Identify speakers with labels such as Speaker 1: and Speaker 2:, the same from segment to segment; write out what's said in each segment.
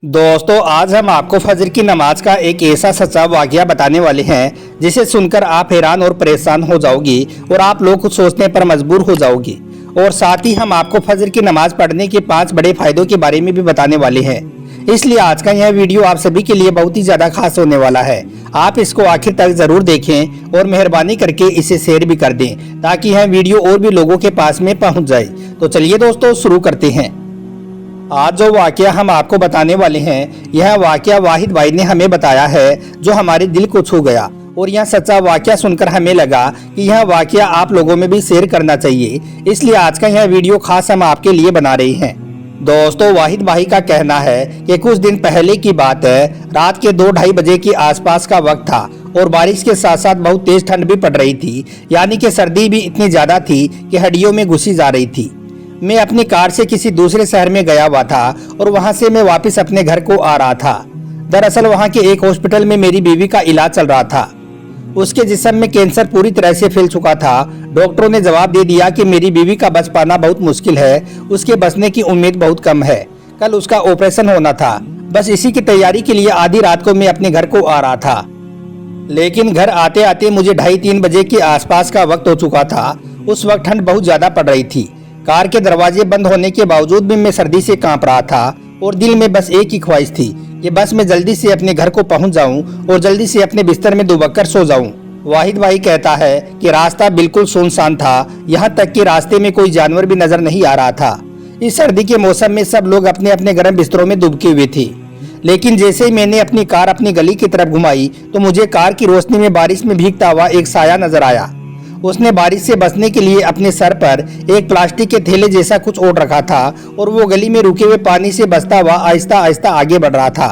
Speaker 1: दोस्तों आज हम आपको फजर की नमाज का एक ऐसा सच्चा वाकया बताने वाले हैं जिसे सुनकर आप हैरान और परेशान हो जाओगी और आप लोग कुछ सोचने पर मजबूर हो जाओगी। और साथ ही हम आपको फजर की नमाज पढ़ने के 5 बड़े फायदों के बारे में भी बताने वाले हैं। इसलिए आज का यह वीडियो आप सभी के लिए बहुत ही ज्यादा खास होने वाला है। आप इसको आखिर तक जरूर देखें और मेहरबानी करके इसे शेयर भी कर दें ताकि यह वीडियो और भी लोगों के पास में पहुंच जाए। तो चलिए दोस्तों शुरू करते हैं। आज जो वाकया हम आपको बताने वाले हैं यह वाकया वाहिद भाई ने हमें बताया है जो हमारे दिल को छू गया और यह सच्चा वाकया सुनकर हमें लगा कि यह वाकया आप लोगों में भी शेयर करना चाहिए। इसलिए आज का यह वीडियो खास हम आपके लिए बना रहे हैं। दोस्तों वाहिद भाई का कहना है कि कुछ दिन पहले की बात है, रात के 2-2:30 बजे के आसपास का वक्त था और बारिश के साथ साथ बहुत तेज ठंड भी पड़ रही थी, यानी कि सर्दी भी इतनी ज्यादा थी कि हड्डियों में घुसी जा रही थी। मैं अपनी कार से किसी दूसरे शहर में गया हुआ था और वहां से मैं वापस अपने घर को आ रहा था। दरअसल वहां के एक हॉस्पिटल में मेरी बीवी का इलाज चल रहा था। उसके जिस्म में कैंसर पूरी तरह से फैल चुका था। डॉक्टरों ने जवाब दे दिया कि मेरी बीवी का बच पाना बहुत मुश्किल है, उसके बचने की उम्मीद बहुत कम है। कल उसका ऑपरेशन होना था। बस इसी की तैयारी के लिए आधी रात को मैं अपने घर को आ रहा था, लेकिन घर आते आते मुझे 2:30-3 बजे के आसपास का वक्त हो चुका था। उस वक्त ठंड बहुत ज्यादा पड़ रही थी। कार के दरवाजे बंद होने के बावजूद भी मैं सर्दी से कांप रहा था और दिल में बस एक ही ख्वाहिश थी कि बस मैं जल्दी से अपने घर को पहुंच जाऊं और जल्दी से अपने बिस्तर में दुबककर सो जाऊं। वाहिद भाई कहता है कि रास्ता बिल्कुल सुनसान था, यहाँ तक कि रास्ते में कोई जानवर भी नजर नहीं आ रहा था। इस सर्दी के मौसम में सब लोग अपने अपने गर्म बिस्तरों में दुबके हुए थे। लेकिन जैसे ही मैंने अपनी कार अपनी गली की तरफ घुमाई तो मुझे कार की रोशनी में बारिश में भीगता हुआ एक साया नजर आया। उसने बारिश से बचने के लिए अपने सर पर एक प्लास्टिक के थैले जैसा कुछ ओढ़ रखा था और वो गली में रुके हुए पानी से बचता हुआ आहिस्ता आहिस्ता आगे बढ़ रहा था।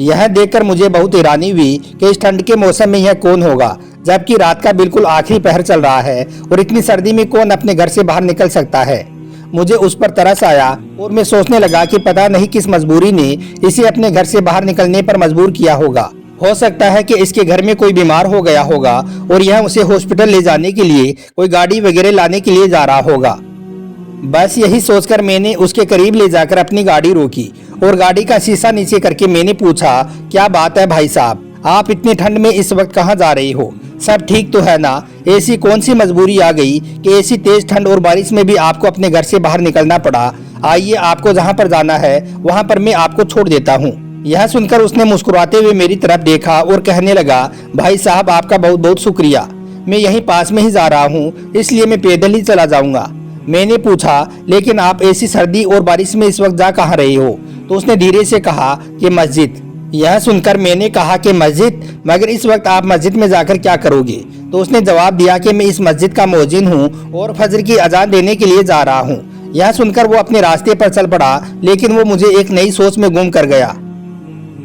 Speaker 1: यह देखकर मुझे बहुत हैरानी हुई कि इस ठंड के मौसम में यह कौन होगा, जबकि रात का बिल्कुल आखिरी पहर चल रहा है और इतनी सर्दी में कौन अपने घर से बाहर निकल सकता है। मुझे उस पर तरस आया और मैं सोचने लगा कि पता नहीं किस मजबूरी ने इसे अपने घर से बाहर निकलने पर मजबूर किया होगा। हो सकता है कि इसके घर में कोई बीमार हो गया होगा और यह उसे हॉस्पिटल ले जाने के लिए कोई गाड़ी वगैरह लाने के लिए जा रहा होगा। बस यही सोचकर मैंने उसके करीब ले जाकर अपनी गाड़ी रोकी और गाड़ी का शीशा नीचे करके मैंने पूछा, क्या बात है भाई साहब, आप इतनी ठंड में इस वक्त कहाँ जा रहे हो? सब ठीक तो है ना? ऐसी कौन सी मजबूरी आ गई कि ऐसी तेज ठंड और बारिश में भी आपको अपने घर से बाहर निकलना पड़ा? आइए आपको जहाँ पर जाना है वहाँ पर मैं आपको छोड़ देता हूँ। यह सुनकर उसने मुस्कुराते हुए मेरी तरफ देखा और कहने लगा, भाई साहब आपका बहुत बहुत शुक्रिया, मैं यहीं पास में ही जा रहा हूँ, इसलिए मैं पैदल ही चला जाऊंगा। मैंने पूछा, लेकिन आप ऐसी सर्दी और बारिश में इस वक्त जा कहाँ रहे हो? तो उसने धीरे से कहा कि मस्जिद। यह सुनकर मैंने कहा कि मस्जिद, मगर इस वक्त आप मस्जिद में जाकर क्या करोगे? तो उसने जवाब दिया कि मैं इस मस्जिद का मुअज्जिन हूँ और फजर की अजान देने के लिए जा रहा हूँ। यह सुनकर वो अपने रास्ते पर चल पड़ा, लेकिन वो मुझे एक नई सोच में गुम कर गया।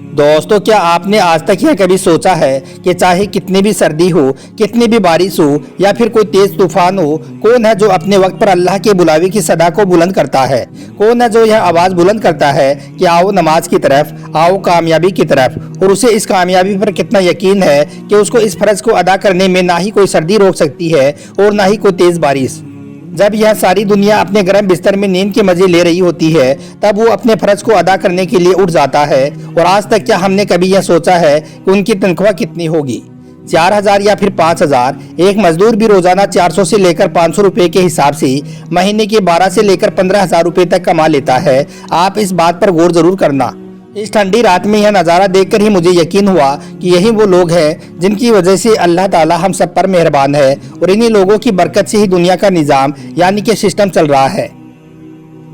Speaker 1: दोस्तों क्या आपने आज तक यह कभी सोचा है कि चाहे कितनी भी सर्दी हो, कितनी भी बारिश हो या फिर कोई तेज तूफान हो, कौन है जो अपने वक्त पर अल्लाह के बुलावे की सदा को बुलंद करता है? कौन है जो यह आवाज बुलंद करता है कि आओ नमाज की तरफ, आओ कामयाबी की तरफ? और उसे इस कामयाबी पर कितना यकीन है कि उसको इस फर्ज को अदा करने में ना ही कोई सर्दी रोक सकती है और ना ही कोई तेज बारिश। जब यह सारी दुनिया अपने गर्म बिस्तर में नींद के मजे ले रही होती है तब वो अपने फर्ज को अदा करने के लिए उठ जाता है। और आज तक क्या हमने कभी यह सोचा है कि उनकी तनख्वाह कितनी होगी? 4,000 या फिर 5,000? एक मजदूर भी रोजाना 400 से लेकर 500 रुपए के हिसाब से महीने के 12 से लेकर 15,000 रुपए तक कमा लेता है। आप इस बात पर गौर जरूर करना। इस ठंडी रात में यह नज़ारा देखकर ही मुझे यकीन हुआ कि यही वो लोग हैं जिनकी वजह से अल्लाह ताला हम सब पर मेहरबान है और इन्हीं लोगों की बरकत से ही दुनिया का निज़ाम यानी कि सिस्टम चल रहा है।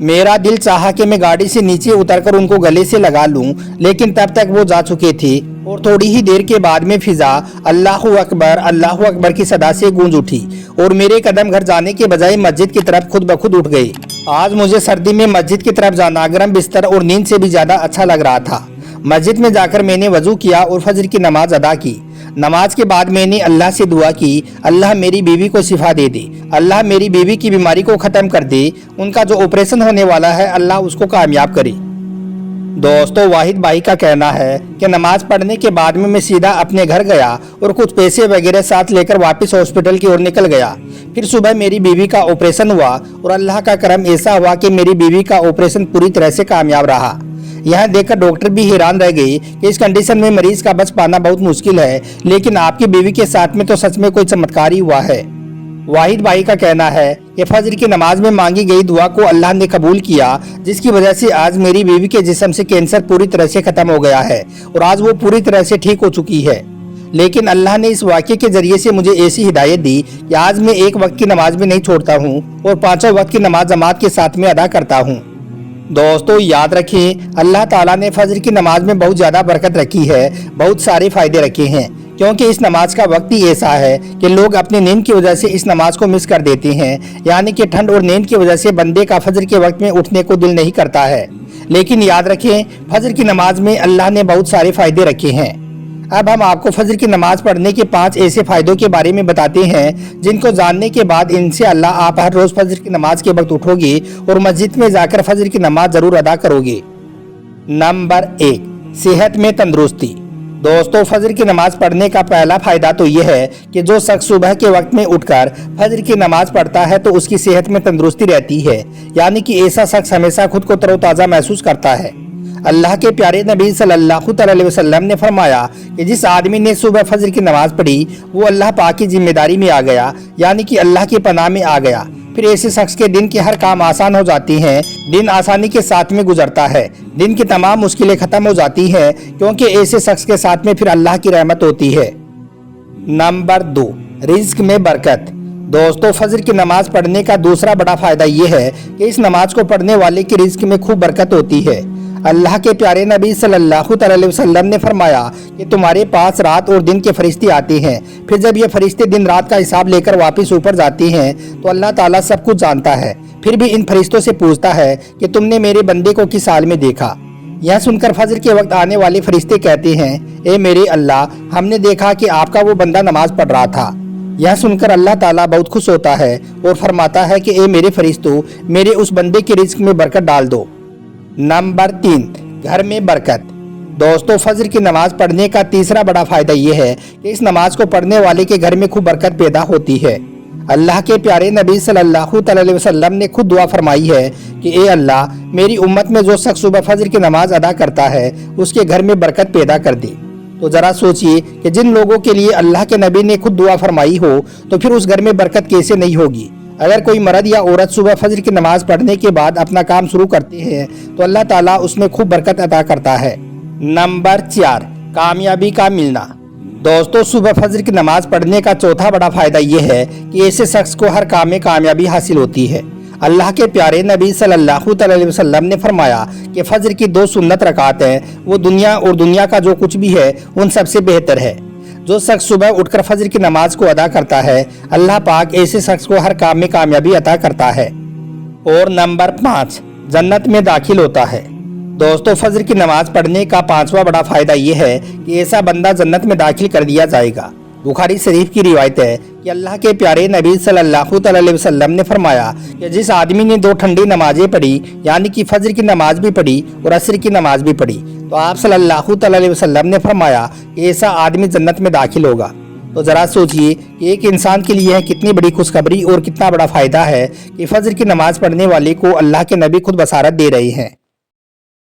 Speaker 1: मेरा दिल चाहा कि मैं गाड़ी से नीचे उतरकर उनको गले से लगा लूं, लेकिन तब तक वो जा चुके थे और थोड़ी ही देर के बाद में फिजा अल्लाहु अकबर की सदा से गूंज उठी और मेरे कदम घर जाने के बजाय मस्जिद की तरफ खुद ब खुद उठ गए। आज मुझे सर्दी में मस्जिद की तरफ जाना गर्म बिस्तर और नींद से भी ज्यादा अच्छा लग रहा था। मस्जिद में जाकर मैंने वजू किया और फजर की नमाज अदा की। नमाज के बाद मैंने अल्लाह से दुआ की, अल्लाह मेरी बीवी को शिफा दे दे, अल्लाह मेरी बीवी की बीमारी को खत्म कर दे, उनका जो ऑपरेशन होने वाला है अल्लाह उसको कामयाब करे। दोस्तों वाहिद भाई का कहना है कि नमाज पढ़ने के बाद में मैं सीधा अपने घर गया और कुछ पैसे वगैरह साथ लेकर वापस हॉस्पिटल की ओर निकल गया। फिर सुबह मेरी बीवी का ऑपरेशन हुआ और अल्लाह का करम ऐसा हुआ कि मेरी बीवी का ऑपरेशन पूरी तरह से कामयाब रहा। यहाँ देखकर डॉक्टर भी हैरान रह गई कि इस कंडीशन में मरीज का बच पाना बहुत मुश्किल है, लेकिन आपकी बीवी के साथ में तो सच में कोई चमत्कार ही हुआ है। वाहिद भाई का कहना है कि फजर की नमाज में मांगी गई दुआ को अल्लाह ने कबूल किया, जिसकी वजह से आज मेरी बीवी के जिस्म से कैंसर पूरी तरह से खत्म हो गया है और आज वो पूरी तरह से ठीक हो चुकी है। लेकिन अल्लाह ने इस वाक़े के जरिए से मुझे ऐसी हिदायत दी कि आज मैं एक वक्त की नमाज भी नहीं छोड़ता हूँ और पांचों वक्त की नमाज जमात के साथ में अदा करता हूँ। दोस्तों याद रखें, अल्लाह ताला ने फजर की नमाज में बहुत ज़्यादा बरकत रखी है, बहुत सारे फायदे रखे हैं, क्योंकि इस नमाज का वक्त ही ऐसा है कि लोग अपनी नींद की वजह से इस नमाज को मिस कर देते हैं। यानी कि ठंड और नींद की वजह से बंदे का फजर के वक्त में उठने को दिल नहीं करता है। लेकिन याद रखें, फजर की नमाज में अल्लाह ने बहुत सारे फायदे रखे हैं। अब हम आपको फजर की नमाज पढ़ने के 5 ऐसे फायदों के बारे में बताते हैं, जिनको जानने के बाद इंशाअल्लाह आप हर रोज फजर की नमाज के वक्त उठोगे और मस्जिद में जाकर फजर की नमाज जरूर अदा करोगे। नंबर 1, सेहत में तंदुरुस्ती। दोस्तों फजर की नमाज पढ़ने का पहला फायदा तो यह है कि जो शख्स सुबह के वक्त में उठकर फजर की नमाज पढ़ता है तो उसकी सेहत में तंदुरुस्ती रहती है। यानी कि ऐसा शख्स हमेशा खुद को तरोताज़ा महसूस करता है। अल्लाह के प्यारे नबी सल्लल्लाहु अलैहि वसल्लम ने फरमाया कि जिस आदमी ने सुबह फजर की नमाज पढ़ी वो अल्लाह पाक की जिम्मेदारी में आ गया, यानी कि अल्लाह की पनाह में आ गया। फिर ऐसे शख्स के दिन के हर काम आसान हो जाती हैं, दिन आसानी के साथ में गुजरता है, दिन की तमाम मुश्किलें खत्म हो जाती हैं, क्योंकि ऐसे शख्स के साथ में फिर अल्लाह की रहमत होती है। नंबर 2, रिज्क में बरकत। दोस्तों फजर की नमाज पढ़ने का दूसरा बड़ा फायदा यह है कि इस नमाज को पढ़ने वाले की रिज्क में खूब बरकत होती है। अल्लाह के प्यारे नबी सल्लल्लाहु अलैहि वसल्लम ने फरमाया कि तुम्हारे पास रात और दिन के फरिश्ते आते हैं, फिर जब ये फरिश्ते दिन रात का हिसाब लेकर वापस ऊपर जाते हैं तो अल्लाह ताला सब कुछ जानता है। फिर भी इन फरिश्तों से पूछता है कि तुमने मेरे बंदे को किस हाल में देखा। यह सुनकर फजर के वक्त आने वाले फरिश्ते कहते हैं, ए मेरे अल्लाह, हमने देखा कि आपका वो बंदा नमाज पढ़ रहा था। यह सुनकर अल्लाह ताला बहुत खुश होता है और फरमाता है कि ए मेरे फरिश्तों, मेरे उस बंदे के रिज्क में बरकत डाल दो। नंबर 3, घर में बरकत। दोस्तों फजर की नमाज पढ़ने का तीसरा बड़ा फायदा यह है कि इस नमाज को पढ़ने वाले के घर में खूब बरकत पैदा होती है। अल्लाह के प्यारे नबी सल्लल्लाहु अलैहि वसल्लम ने खुद दुआ फरमाई है कि ए अल्लाह, मेरी उम्मत में जो शख्स सुबह फजर की नमाज अदा करता है उसके घर में बरकत पैदा कर दे। तो जरा सोचिए कि जिन लोगों के लिए अल्लाह के नबी ने खुद दुआ फरमाई हो तो फिर उस घर में बरकत कैसे नहीं होगी। अगर कोई मर्द या औरत सुबह फजर की नमाज पढ़ने के बाद अपना काम शुरू करते हैं तो अल्लाह ताला उसमें खूब बरकत अता करता है। नंबर 4, कामयाबी का मिलना। दोस्तों सुबह फजर की नमाज पढ़ने का चौथा बड़ा फायदा यह है कि ऐसे शख्स को हर काम में कामयाबी हासिल होती है। अल्लाह के प्यारे नबी सल्लल्लाहु अलैहि वसल्लम ने फरमाया कि फजर की 2 सुन्नत रकात हैं, वो दुनिया और दुनिया का जो कुछ भी है उन सबसे बेहतर है। जो शख्स सुबह उठकर फजर की नमाज को अदा करता है, अल्लाह पाक ऐसे शख्स को हर काम में कामयाबी अता करता है। और नंबर 5, जन्नत में दाखिल होता है। दोस्तों फजर की नमाज पढ़ने का 5वां बड़ा फायदा यह है कि ऐसा बंदा जन्नत में दाखिल कर दिया जाएगा। बुखारी शरीफ की रिवायत है कि अल्लाह के प्यारे नबी सल्लल्लाहु अलैहि वसल्लम ने फरमाया कि जिस आदमी ने 2 ठंडी नमाजें पढ़ी, यानी कि फजर की नमाज भी पढ़ी और असर की नमाज भी पढ़ी, तो आप सल्लल्लाहु अलैहि वसल्लम ने फरमाया कि ऐसा आदमी जन्नत में दाखिल होगा। तो ज़रा सोचिए कि एक इंसान के लिए कितनी बड़ी खुशखबरी और कितना बड़ा फ़ायदा है कि फजर की नमाज पढ़ने वाले को अल्लाह के नबी खुद बसारत दे रहे हैं।